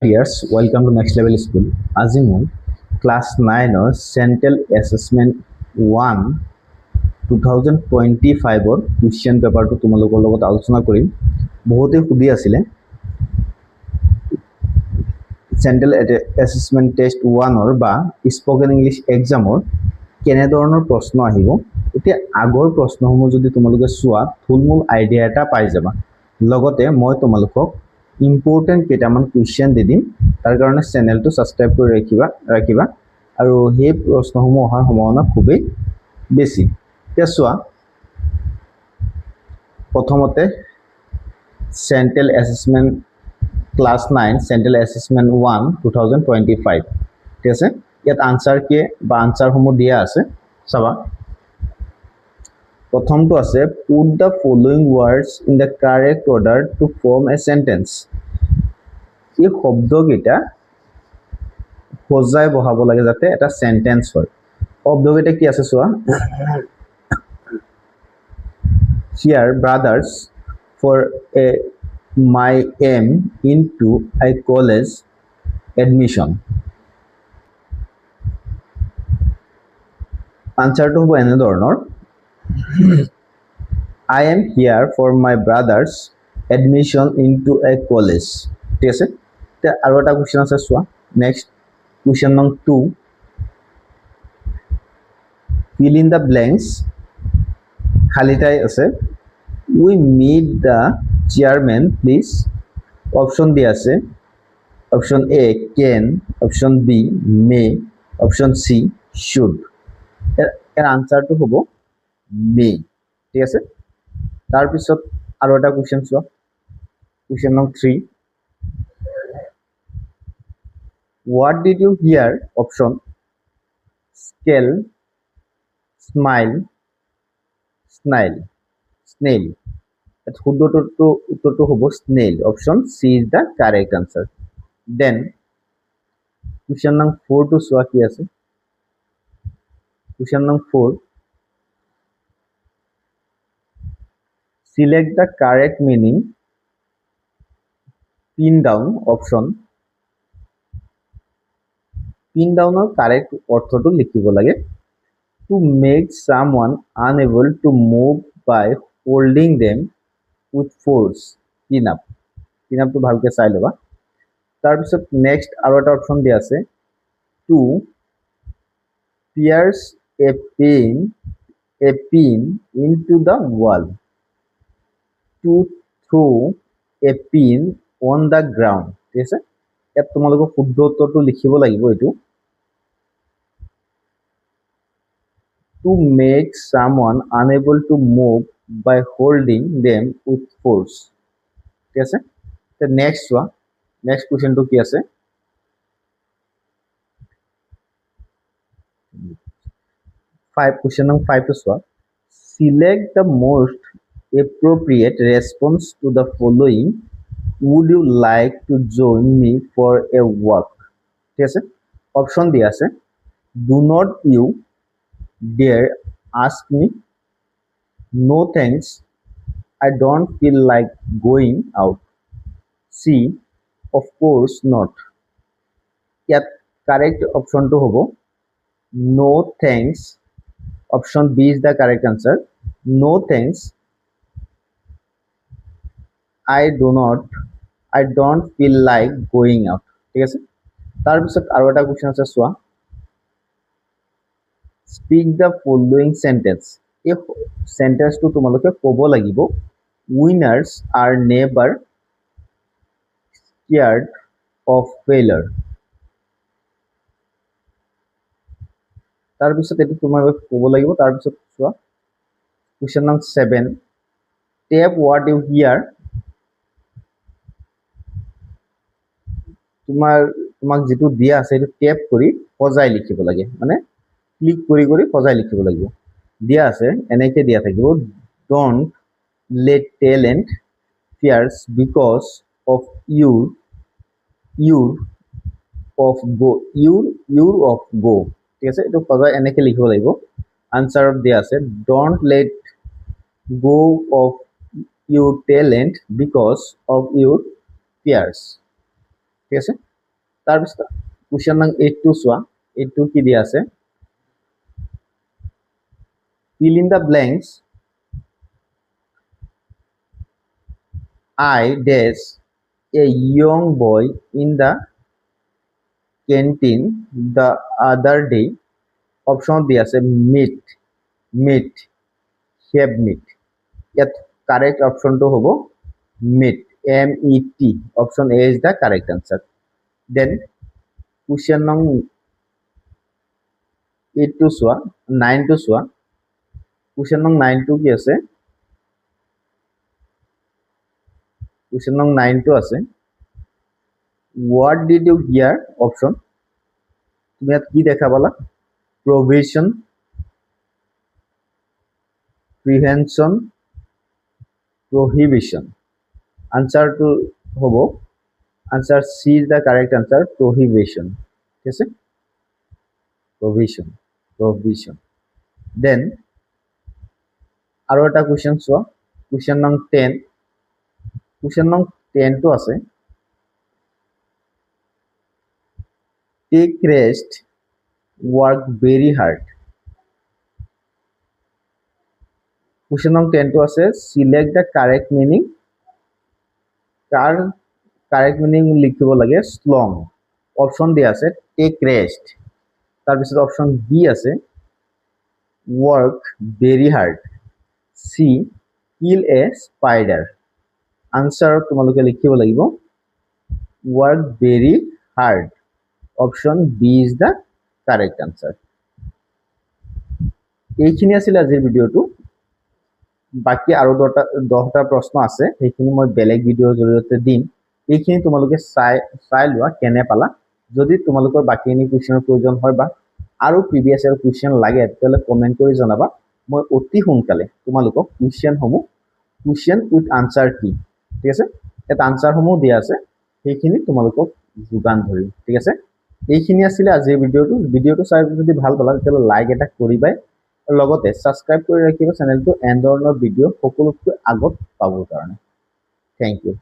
Dears, welcome to Next Level School. আজি মই class 9ৰ central assessment 1 2025ৰ question পেপাৰটো তোমালোকৰ লগত আলোচনা কৰিম। বহুতে সুধি আছিলে চেন্ট্ৰেল এছেছমেণ্ট টেষ্ট 1ৰ বা স্পকেন ইংলিছ এক্সামৰ কেনে ধৰণৰ প্ৰশ্ন আহিব। এতিয়া আগৰ প্ৰশ্নসমূহ যদি তোমালোকে চোৱা থুলমূল আইডিয়া এটা পাই যাবা। লগতে মই তোমালোকক ইম্পৰ্টেণ্ট কেইটামান কুৱেশ্যন দি দিম। তাৰ কাৰণে চেনেলটো সাবস্ক্ৰাইব কৰি ৰাখিবা আৰু সেই প্ৰশ্নসমূহ অহাৰ সম্ভাৱনা খুবেই বেছি। এতিয়া চোৱা প্ৰথমতে central assessment class 9 central assessment 1 2025 ঠিক আছে। ইয়াত আনসাৰ কি বা আনসাৰসমূহ দিয়া আছে চাবা। প্ৰথমটো আছে put the following words in the correct order to form a sentence। এই শব্দকেইটা সজাই বহাব লাগে যাতে এটা সেন্টেন্স হয়। শব্দকেইটা কি আছে চোৱা। Here brothers for my aim into a college admission। আনসাৰটো হ'ব এনে ধৰণৰ I am here for my brother's admission into a college। ঠিক আছে। এতিয়া আৰু এটা কুৱেশ্যন আছে চোৱা। নেক্সট কুৱেশ্যন নং 2 fill in the blanks। খালি ঠাই আছে we meet the chairman please। Option দিয়া আছে option A can, option B may, option C should। এর আনসারটো হ'ব may। ঠিক আছে। তার পিছত আৰু এটা কুৱেশ্যন চোৱা। কুৱেশ্যন নং 3 what did you hear? Option scale, smile, snail। শুদ্ধটো উত্তৰটো হ'ব snail। Option C is the correct answer. Then question নং 4 টো চোৱা কি আছে। কুৱেশ্যন নং 4 select the correct meaning, pin down। Option pin downৰ কাৰেক্ট অৰ্থটো লিখিব লাগে to make someone unable to move by holding them with force। pin up টো ভালকে চাই লবা। তাৰ পিছত নেক্সট আৰু এটা অপশন দিয়া আছে to pierce a pin into the wall, to throw a pin on the ground। ঠিক আছে। ইয়াত তোমালোকে শুদ্ধ উত্তৰটো লিখিব লাগিব এইটো to make someone unable to move by holding them with force। ঠিক আছে। তে নেক্সট চোৱা। নেক্সট কুৱেশ্যনটো কি আছে 5 কুৱেশ্যন নং 5 টো চোৱা। select the most appropriate response to the following would you like to join me for a walk। ঠিক আছে। অপশন দিয়া আছে do not you dare ask me, no thanks, I don't feel like going out, C of course not। ইয়াত correct অপশনটো হ'ব no thanks। Option B is the correct answer no thanks, I don't feel like going out। ঠিক আছে। তাৰ পিছত আৰু এটা question আছে চোৱা speak the following sentence। এই সেন্টেন্সটো তোমালোকে ক'ব লাগিব winners are never scared of failure। তাৰ পিছত এটো তোমালোকে ক'ব লাগিব। তাৰ পিছত চোৱা কুৱেশ্যন নং 7 tap what you hear। তোমাক যেটো দিয়া আছে এটো ট্যাপ কৰি সজাই লিখিব লাগে, মানে ক্লিক কৰি সজাই লিখিব লাগিব। দিয়া আছে এনেকে দিয়া থাকিব don't let talent fears because of your of go। ঠিক আছে। এটো সজাই এনেকে লিখিব লাগিব। আনসাৰত দিয়া আছে don't let go of your talent because of your fears। ঠিক আছে। তাৰপিছত কুৱেশ্যন নং 8 টো চোৱা 8 টো কি দিয়া আছে fill in the blanks I dash a young boy in the canteen the other day option দিয়া আছে meat have meat ইয়াত correct option to hobo meat MET option A is the correct answer then question nong 8 to soa 9 to soa question nong 9 to ki ase question nong 9 to ase what did you hear option তুমি ইয়াত কি দেখা পালা provision prehension prohibition answer to hobo answer C is the correct answer prohibition ঠিক আছে provision then আৰু এটা question চোৱা question nong 10 to আছে take rest work very hard question nong 10 to আছে select the correct meaning correct meaning লিখিব লাগে শ্লং option দিয়া আছে টেক রেস্ট তাৰপিছত অপশন বি আছে work very hard C kill a spider answer তোমালোকে লিখিব লাগিব work very hard option B is the correct answer এইখিনি আছিল আজিৰ ভিডিওটো বাকি আৰু 10টা প্ৰশ্ন আছে সেইখিনি মই বেলেগ ভিডিওৰ জৰিয়তে দিম এইখিনি তোমালোকে চাই লোৱা কেনে পালা যদি তোমালোকৰ বাকি এনি কোৱেশ্চনৰ প্ৰয়োজন হয় বা আৰু প্ৰিভিয়াস ইয়াৰ কোৱেশ্চন লাগে তেতিয়ালে কমেন্ট কৰি জনাবা মই অতি সোনকালে তোমালোকক কোৱেশ্চন উইথ আনসাৰ কি ঠিক আছে এটা আনসাৰ সমূহ দিয়া আছে সেইখিনি তোমালোকক যোগান ধৰি ঠিক আছে এইখিনি আছিল আজিৰ ভিডিওটো চাই যদি ভাল পালা তেতিয়ালে লাইক এটা কৰিবাই লগতে সাবস্ক্ৰাইব কৰি ৰাখিবা চেনেলটো এন ধৰণৰ ভিডিও সকলোতকৈ আগত পাবৰ কাৰণে থ্যাংক ইউ